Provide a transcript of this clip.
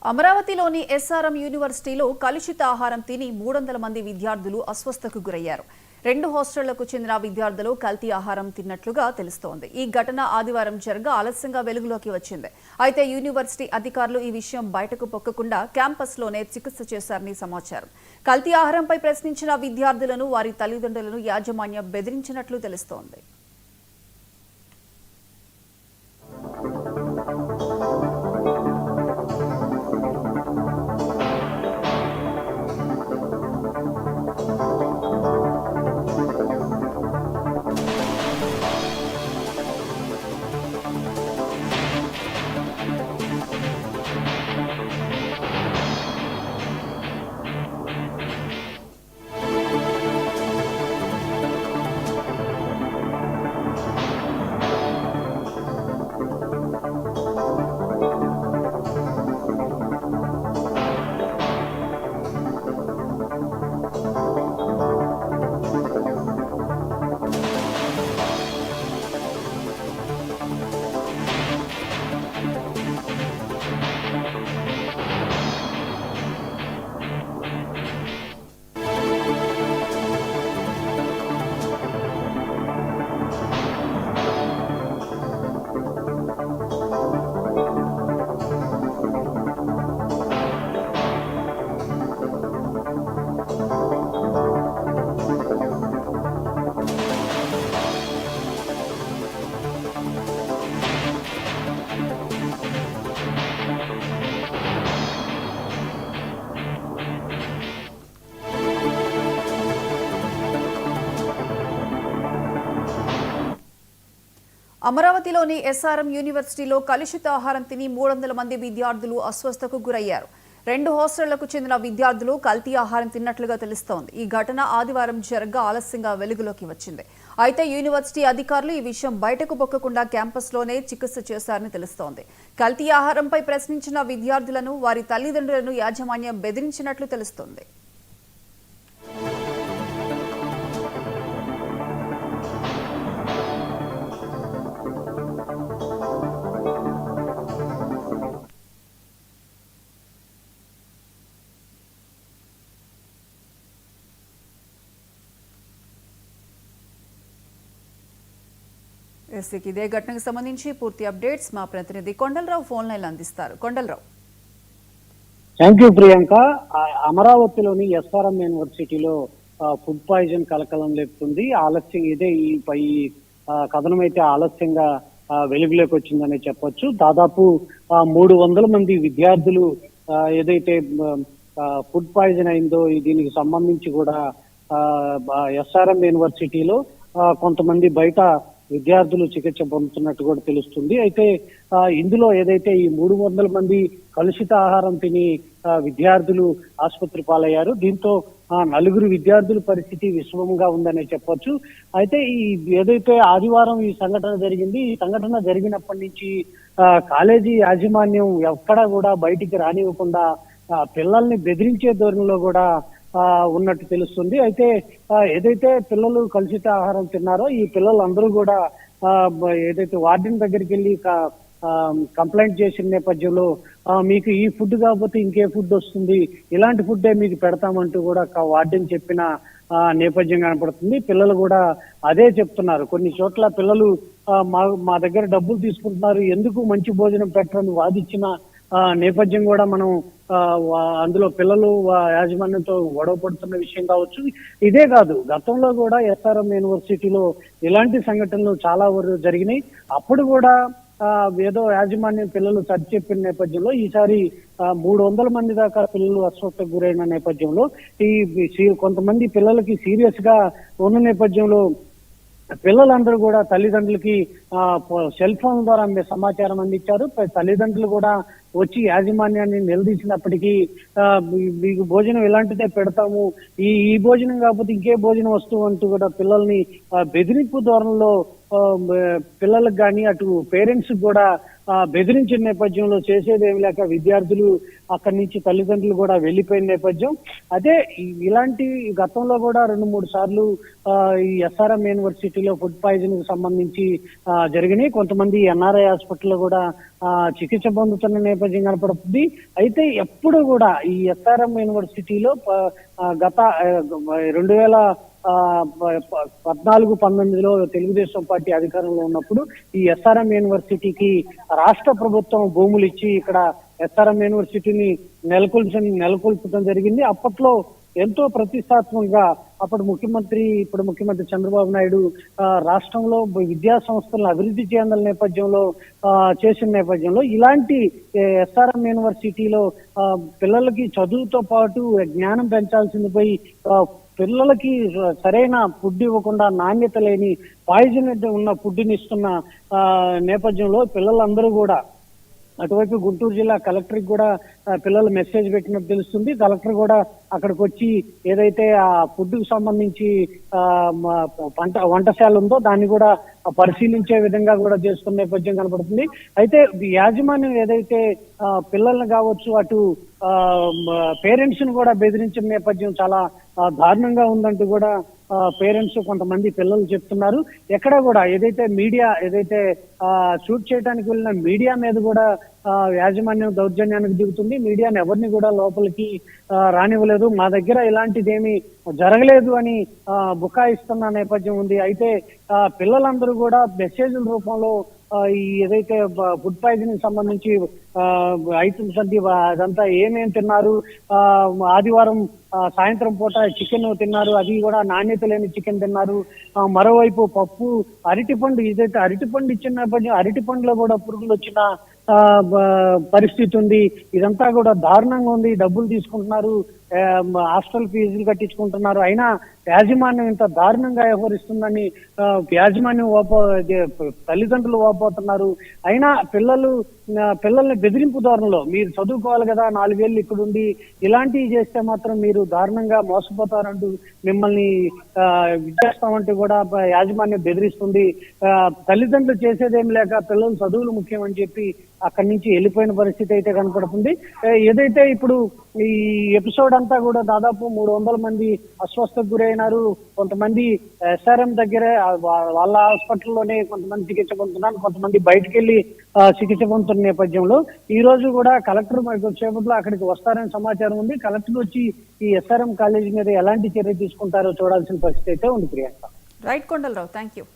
అమరావతిలోని ఎస్ఆర్ఎం యూనివర్సిటీలో కలుషిత ఆహారం తిని 300 మంది విద్యార్థులు అస్వస్థతకు గురయ్యారు. 2 హాస్టళ్లకు చెందిన విద్యార్థులు కల్తీ ఆహారం తిన్నట్లుగా తెలుస్తోంది. ఈ ఘటన ఆదివారం జరగా ఆలస్యంగా వెలుగులోకి వచ్చింది. అయితే యూనివర్సిటీ అధికారులు ఈ విషయం బయటకు పొక్కకుండా క్యాంపస్లోనే చికిత్స చేశారని సమాచారం. కల్తీ ఆహారంపై ప్రశ్నించిన విద్యార్థులను వారి తల్లిదండ్రులను యాజమాన్యం బెదిరించినట్లు తెలుస్తోంది. అమరావతిలోని ఎస్ఆర్ఎం యూనివర్సిటీలో కలుషిత ఆహారం తిని 300 మంది విద్యార్థులు అస్వస్థతకు గురయ్యారు. 2 హాస్టళ్లకు చెందిన విద్యార్థులు కల్తీ ఆహారం తిన్నట్లుగా తెలుస్తోంది. ఈ ఘటన ఆదివారం జరగా ఆలస్యంగా వెలుగులోకి వచ్చింది. అయితే యూనివర్సిటీ అధికారులు ఈ విషయం బయటకు పొక్కకుండా క్యాంపస్లోనే చికిత్స చేశారని తెలుస్తోంది. కల్తీ ఆహారంపై ప్రశ్నించిన విద్యార్థులను వారి తల్లిదండ్రులను యాజమాన్యం బెదిరించినట్లు తెలుస్తోంది. ఇదే ఘటనకు సంబంధించి పూర్తి అప్డేట్స్ మా ప్రతినిధి కొండలరావు ఫోన్ లైన్ అందిస్తారు. కొండలరావు. Thank you Priyanka. అమరావతిలోని ఎస్ఆర్ఎం యూనివర్సిటీలో ఫుడ్ పాయిజన్ కలకలం లేపుతుంది. ఆలస్యం ఈ కథనం అయితే ఆలస్యంగా వెలుగులోకి వచ్చిందనే చెప్పొచ్చు. దాదాపు 300 మంది విద్యార్థులు ఏదైతే ఫుడ్ పాయిజన్ అయిందో దీనికి సంబంధించి కూడా ఎస్ఆర్ఎం యూనివర్సిటీలో కొంతమంది బయట విద్యార్థులు చికిత్స పొందుతున్నట్టు కూడా తెలుస్తుంది. అయితే ఇందులో ఏదైతే ఈ 300 మంది కలుషిత ఆహారం తిని విద్యార్థులు ఆసుపత్రి పాలయ్యారు. దీంతో 4 విద్యార్థుల పరిస్థితి విషమంగా ఉందనే చెప్పొచ్చు. అయితే ఏదైతే ఆదివారం ఈ సంఘటన జరిగింది, ఈ సంఘటన జరిగినప్పటి నుంచి కాలేజీ యాజమాన్యం ఎక్కడా కూడా బయటికి రానివ్వకుండా పిల్లల్ని బెదిరించే ధోరణిలో కూడా ఉన్నట్టు తెలుస్తుంది. అయితే ఏదైతే పిల్లలు కలుషిత ఆహారం తిన్నారో ఈ పిల్లలందరూ కూడా ఏదైతే వార్డెన్ దగ్గరికి వెళ్ళి కంప్లైంట్ చేసిన నేపథ్యంలో మీకు ఈ ఫుడ్ కాకపోతే ఇంకే ఫుడ్ వస్తుంది, ఇలాంటి ఫుడ్డే మీకు పెడతామంటూ కూడా వార్డెన్ చెప్పిన నేపథ్యం కనపడుతుంది. పిల్లలు కూడా అదే చెప్తున్నారు. కొన్ని చోట్ల పిల్లలు మా దగ్గర డబ్బులు తీసుకుంటున్నారు, ఎందుకు మంచి భోజనం పెట్టరని వాదించిన నేపథ్యం కూడా మనం అందులో పిల్లలు యాజమాన్యంతో గొడవ పడుతున్న విషయం కావచ్చు. ఇదే కాదు, గతంలో కూడా ఎస్ఆర్ఎం యూనివర్సిటీలో ఇలాంటి సంఘటనలు చాలా వరకు జరిగినాయి. అప్పుడు కూడా ఏదో యాజమాన్యం పిల్లలు సరి చెప్పిన నేపథ్యంలో ఈసారి 300 మంది దాకా పిల్లలు అస్వస్థకు గురైన నేపథ్యంలో కొంతమంది పిల్లలకి సీరియస్ గా ఉన్న నేపథ్యంలో పిల్లలందరూ కూడా తల్లిదండ్రులకి సెల్ ఫోన్ ద్వారా సమాచారం అందించారు. తల్లిదండ్రులు కూడా వచ్చి యాజమాన్యాన్ని నిలదీసినప్పటికీ మీకు భోజనం ఇలాంటిదే పెడతాము, ఈ భోజనం కాకపోతే ఇంకే భోజనం వస్తువు అంటూ కూడా పిల్లల్ని బెదిరింపు ధోరణిలో పిల్లలకు కానీ అటు పేరెంట్స్ కూడా బెదిరించిన నేపథ్యంలో చేసేదేమి లేక విద్యార్థులు అక్కడి నుంచి తల్లిదండ్రులు కూడా వెళ్లిపోయిన నేపథ్యం. అదే ఇలాంటి గతంలో కూడా 2-3 సార్లు ఈ ఎస్ఆర్ఎం యూనివర్సిటీలో ఫుడ్ పాయిజన్ కి సంబంధించి జరిగినాయి. కొంతమంది ఎన్ఆర్ఐ హాస్పిటల్లో కూడా చికిత్స పొందుతున్న నేపథ్యం కనపడుతుంది. అయితే ఎప్పుడు కూడా ఈ ఎస్ఆర్ఎం యూనివర్సిటీలో గత 2014-19లో తెలుగుదేశం పార్టీ అధికారంలో ఉన్నప్పుడు ఈ ఎస్ఆర్ఎం యూనివర్సిటీకి రాష్ట్ర ప్రభుత్వం భూములు ఇచ్చి ఇక్కడ ఎస్ఆర్ఎం యూనివర్సిటీని నెలకొల్పడం జరిగింది. అప్పట్లో ఎంతో ప్రతిష్టాత్మకంగా ఇప్పుడు ముఖ్యమంత్రి చంద్రబాబు నాయుడు రాష్ట్రంలో విద్యా సంస్థలను అభివృద్ధి చేయాలనే నేపథ్యంలో చేసిన నేపథ్యంలో ఇలాంటి ఎస్ఆర్ఎం యూనివర్సిటీలో పిల్లలకి చదువుతో పాటు జ్ఞానం పెంచాల్సింది పోయి పిల్లలకి సరైన ఫుడ్ ఇవ్వకుండా నాణ్యత లేని పాయిజన్ ఉన్న ఫుడ్ని ఇస్తున్న నేపథ్యంలో పిల్లలందరూ కూడా అటువైపు గుంటూరు జిల్లా కలెక్టర్ కూడా పిల్లలు మెసేజ్ పెట్టినట్టు తెలుస్తుంది. కలెక్టర్ కూడా అక్కడికి వచ్చి ఏదైతే ఆ ఫుడ్ కు సంబంధించి వంటశాల ఉందో దాన్ని కూడా పరిశీలించే విధంగా కూడా చేస్తున్న నేపథ్యం కనపడుతుంది. అయితే యాజమాన్యం ఏదైతే పిల్లల్ని కావచ్చు అటు పేరెంట్స్ ను కూడా బెదిరించిన నేపథ్యం చాలా దారుణంగా ఉందంటూ కూడా పేరెంట్స్ కొంతమంది పిల్లలు చెప్తున్నారు. ఎక్కడ కూడా ఏదైతే షూట్ చేయడానికి వెళ్ళిన మీడియా మీద కూడా యాజమాన్యం దౌర్జన్యానికి దిగుతుంది. మీడియాని ఎవరిని కూడా లోపలికి రానివ్వలేదు. మా దగ్గర ఇలాంటిదేమీ జరగలేదు అని బుకాయిస్తున్న నేపథ్యం ఉంది. అయితే పిల్లలందరూ కూడా మెసేజ్ల రూపంలో ఈ ఏదైతే ఫుడ్ పాయిజనింగ్ సంబంధించి ఐటమ్స్ అంటే అదంతా ఏమేమి తిన్నారు, ఆదివారం సాయంత్రం పూట చికెన్ తిన్నారు, అది కూడా నాణ్యత లేని చికెన్ తిన్నారు. మరోవైపు పప్పు, అరటిపండు ఇచ్చిన నేపథ్యం అరటిపండులో కూడా పురుగులు వచ్చిన పరిస్థితి ఉంది. ఇదంతా కూడా దారుణంగా ఉంది. డబ్బులు తీసుకుంటున్నారు, హాస్టల్ ఫీజులు కట్టించుకుంటున్నారు. అయినా యాజమాన్యం ఇంత దారుణంగా వ్యవహరిస్తుందని యాజమాన్యం తల్లిదండ్రులు వాపోతున్నారు. అయినా పిల్లల్ని బెదిరింపు ధోరణిలో మీరు చదువుకోవాలి కదా, 4 ఏళ్ళు ఇక్కడ ఉండి ఇలాంటివి చేస్తే మాత్రం మీరు దారుణంగా మోసపోతారంటూ మిమ్మల్ని విద్యాస్తామంటూ కూడా యాజమాన్యం బెదిరిస్తుంది. తల్లిదండ్రులు చేసేదేమి లేక పిల్లలు చదువులు ముఖ్యం అని చెప్పి అక్కడి నుంచి వెళ్ళిపోయిన పరిస్థితి అయితే కనపడుతుంది. ఏదైతే ఇప్పుడు ఈ ఎపిసోడ్ అంతా కూడా దాదాపు 300 మంది అస్వస్థకు గురైనారు. కొంతమంది ఎస్ఆర్ఎం దగ్గరే వాళ్ళ హాస్పిటల్లోనే కొంతమంది చికిత్స పొందుతున్నారు, కొంతమంది బయటకు వెళ్ళి చికిత్స పొందుతున్న నేపథ్యంలో ఈ రోజు కూడా కలెక్టర్ సేపట్లో అక్కడికి వస్తారని సమాచారం ఉంది. కలెక్టర్ వచ్చి ఈ ఎస్ఆర్ఎం కాలేజీ మీద ఎలాంటి చర్య తీసుకుంటారో చూడాల్సిన పరిస్థితి అయితే ఉంది. Priyanka. Right Kondalarao, thank you.